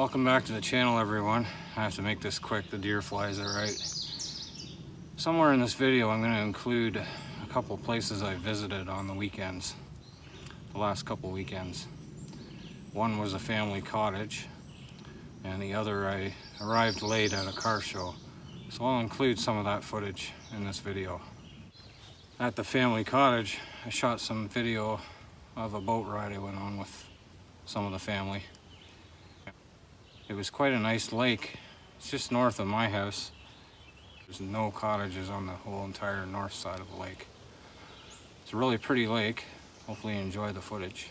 Welcome back to the channel, everyone. I have to make this quick, the deer flies are right. Somewhere in this video I'm going to include a couple places I visited on the weekends, the last couple weekends. One was a family cottage, and the other I arrived late at a car show. So I'll include some of that footage in this video. At the family cottage, I shot some video of a boat ride I went on with some of the family. It was quite a nice lake. It's just north of my house. There's no cottages on the whole entire north side of the lake. It's a really pretty lake. Hopefully you enjoy the footage.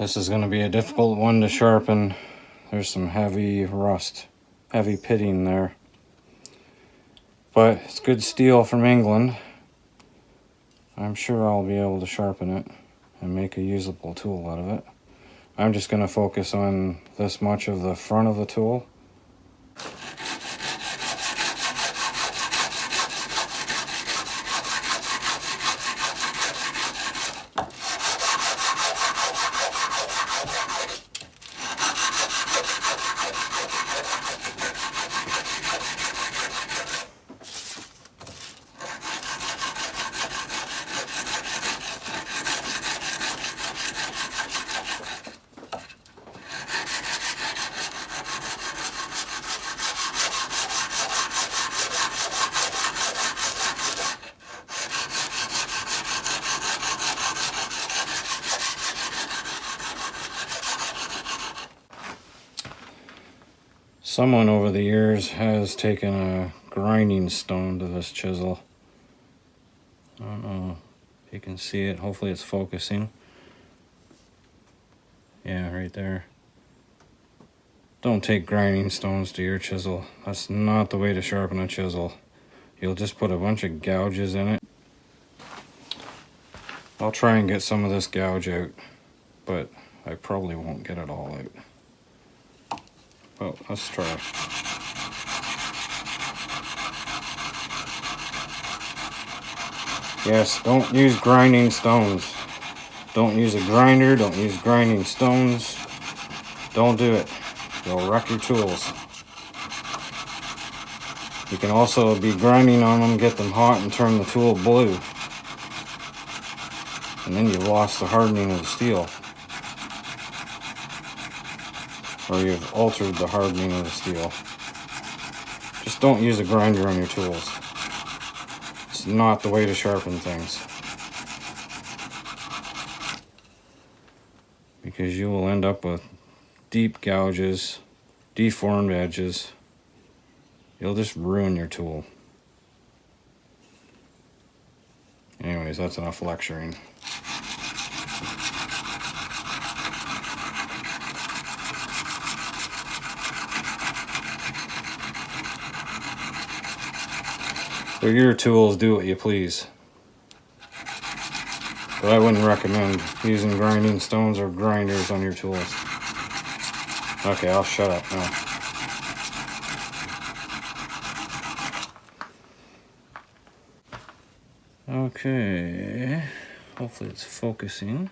This is going to be a difficult one to sharpen. There's some heavy rust, heavy pitting there. But it's good steel from England. I'm sure I'll be able to sharpen it and make a usable tool out of it. I'm just going to focus on this much of the front of the tool. Someone over the years has taken a grinding stone to this chisel. I don't know if you can see it. Hopefully it's focusing. Yeah, right there. Don't take grinding stones to your chisel. That's not the way to sharpen a chisel. You'll just put a bunch of gouges in it. I'll try and get some of this gouge out, but I probably won't get it all out. Well, let's try. Yes, don't use grinding stones. Don't use a grinder, don't use grinding stones. Don't do it. You'll wreck your tools. You can also be grinding on them, get them hot, and turn the tool blue. And then you've lost the hardening of the steel. Or you've altered the hardening of the steel. Just don't use a grinder on your tools. It's not the way to sharpen things. Because you will end up with deep gouges, deformed edges. You'll just ruin your tool. Anyways, that's enough lecturing. They're your tools, do what you please. But I wouldn't recommend using grinding stones or grinders on your tools. Okay, I'll shut up now. Okay, hopefully it's focusing.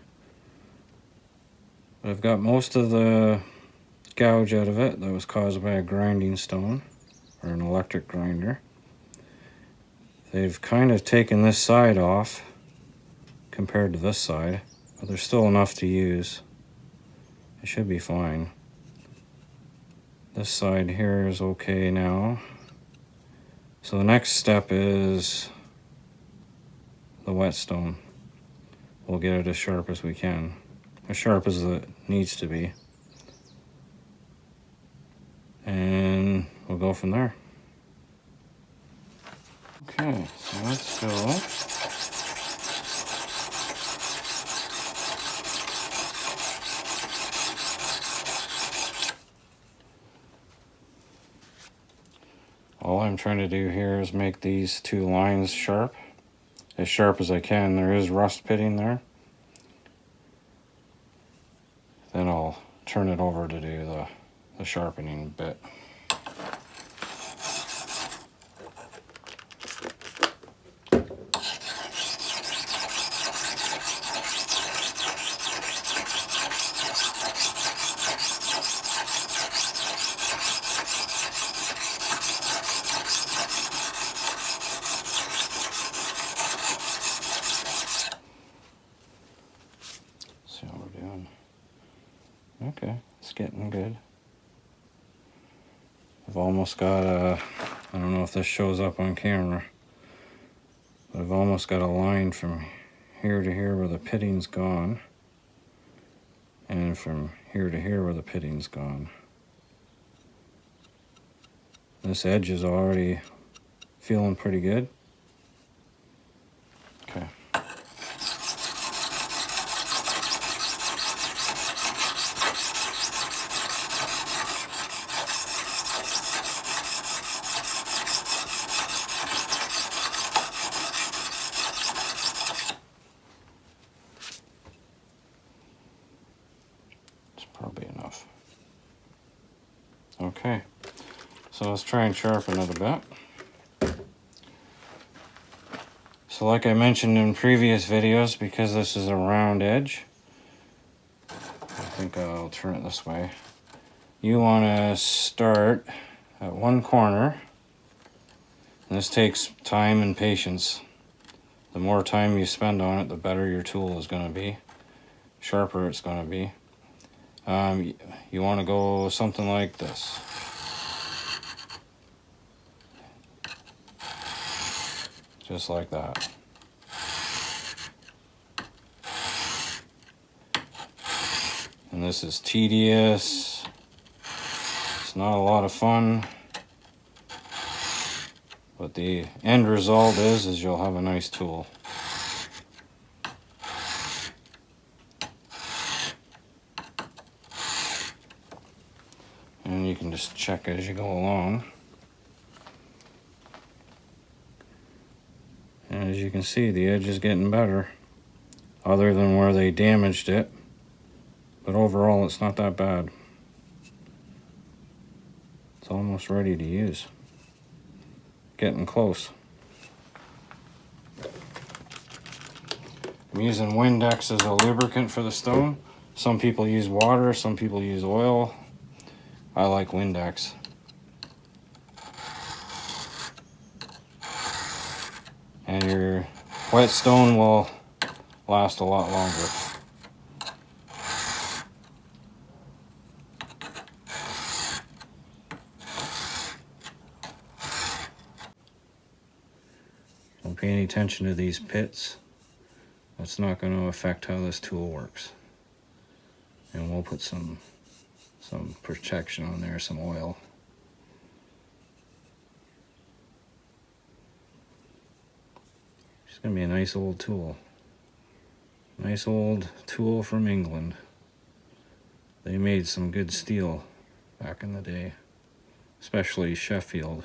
But I've got most of the gouge out of it that was caused by a grinding stone or an electric grinder. They've kind of taken this side off compared to this side, but there's still enough to use. It should be fine. This side here is okay now. So the next step is the whetstone. We'll get it as sharp as we can. As sharp as it needs to be. And we'll go from there. Okay, so let's go. All I'm trying to do here is make these two lines sharp as I can. There is rust pitting there. Then I'll turn it over to do the sharpening bit. See how we're doing. Okay, it's getting good. I've almost got a, I don't know if this shows up on camera, but I've almost got a line from here to here where the pitting's gone, and from here to here where the pitting's gone. This edge is already feeling pretty good. Okay. Probably enough. Okay, so let's try and sharpen it a bit. So like I mentioned in previous videos, because this is a round edge, I think I'll turn it this way. You want to start at one corner. And this takes time and patience. The more time you spend on it, the better your tool is going to be. Sharper it's going to be. You want to go something like this. Just like that. And this is tedious. It's not a lot of fun. But the end result is you'll have a nice tool. And you can just check as you go along. And as you can see, the edge is getting better, other than where they damaged it. But overall, it's not that bad. It's almost ready to use. Getting close. I'm using Windex as a lubricant for the stone. Some people use water, some people use oil. I like Windex. And your wet stone will last a lot longer. Don't pay any attention to these pits. That's not going to affect how this tool works. And we'll put some protection on there, some oil. It's going to be a nice old tool. Nice old tool from England. They made some good steel back in the day, especially Sheffield.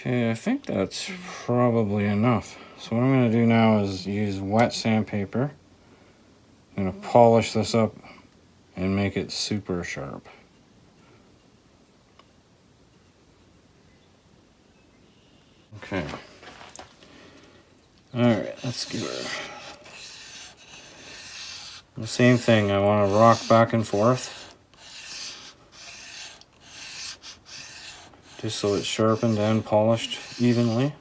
Okay, I think that's probably enough. So what I'm going to do now is use wet sandpaper. I'm going to polish this up and make it super sharp. Okay. Alright, let's give her the same thing. I want to rock back and forth, just so it's sharpened and polished evenly.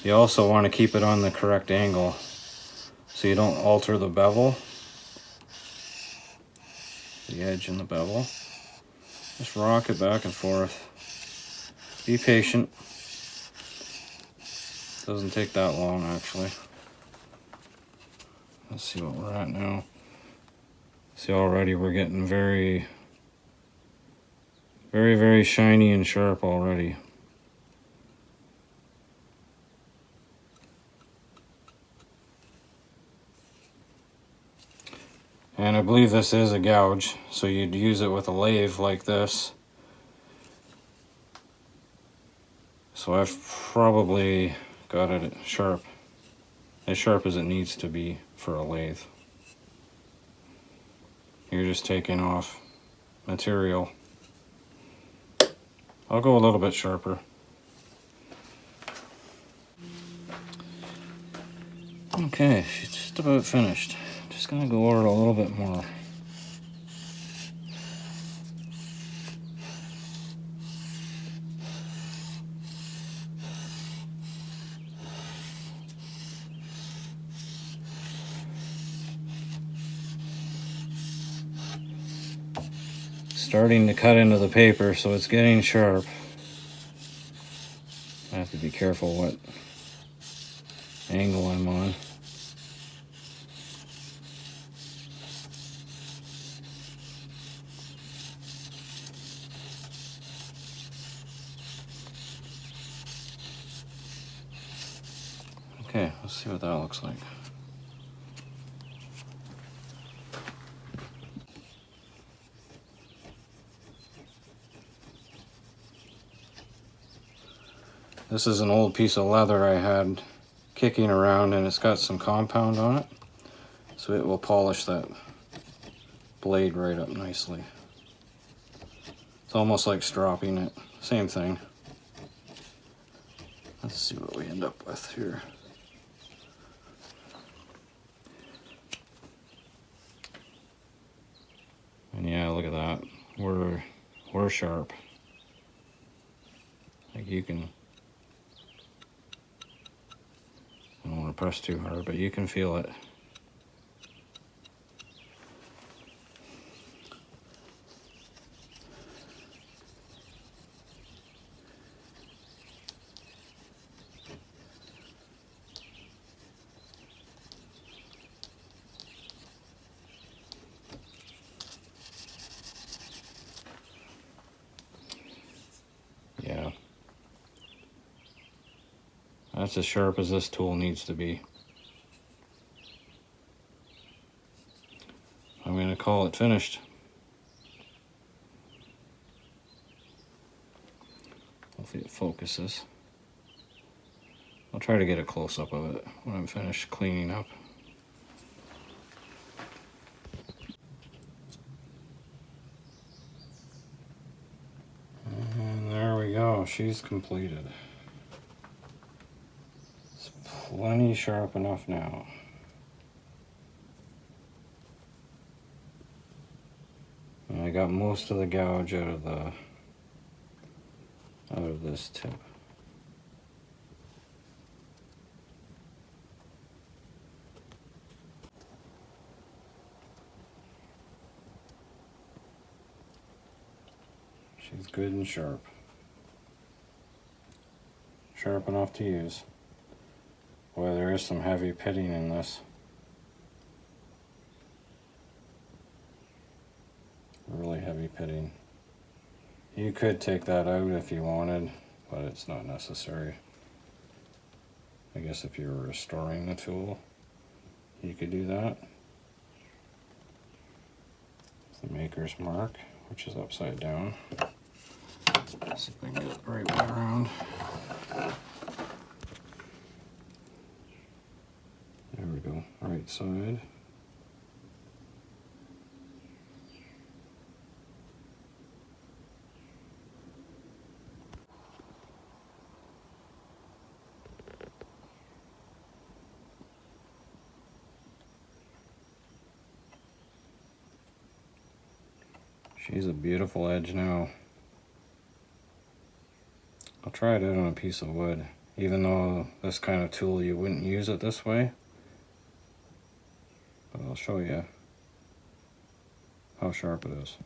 You also want to keep it on the correct angle so you don't alter the bevel, the edge and the bevel. Just rock it back and forth. Be patient. Doesn't take that long, actually. Let's see what we're at now. See, already we're getting very, very shiny and sharp already. And I believe this is a gouge, so you'd use it with a lathe like this. So I've probably got it sharp, as sharp as it needs to be for a lathe. You're just taking off material. I'll go a little bit sharper. Okay, she's just about finished. Just gonna go over it a little bit more. Starting to cut into the paper, so it's getting sharp. I have to be careful what angle I'm on. Okay, let's see what that looks like. This is an old piece of leather I had kicking around, and it's got some compound on it, so it will polish that blade right up nicely. It's almost like stropping it, same thing. Let's see what we end up with here. And yeah, look at that. We're sharp. Like you can, I don't want to press too hard, but you can feel it. Yeah. That's as sharp as this tool needs to be. I'm going to call it finished. Hopefully it focuses. I'll try to get a close-up of it when I'm finished cleaning up. And there we go, she's completed. It's plenty sharp enough now. And I got most of the gouge out of this tip. She's good and sharp. Sharp enough to use. Boy, there is some heavy pitting in this. Really heavy pitting. You could take that out if you wanted, but it's not necessary. I guess if you were restoring the tool, you could do that. The maker's mark, which is upside down. Let's see if I can get it the right way around. There we go, right side. She's a beautiful edge now. I'll try it out on a piece of wood, even though this kind of tool you wouldn't use it this way. But I'll show you how sharp it is.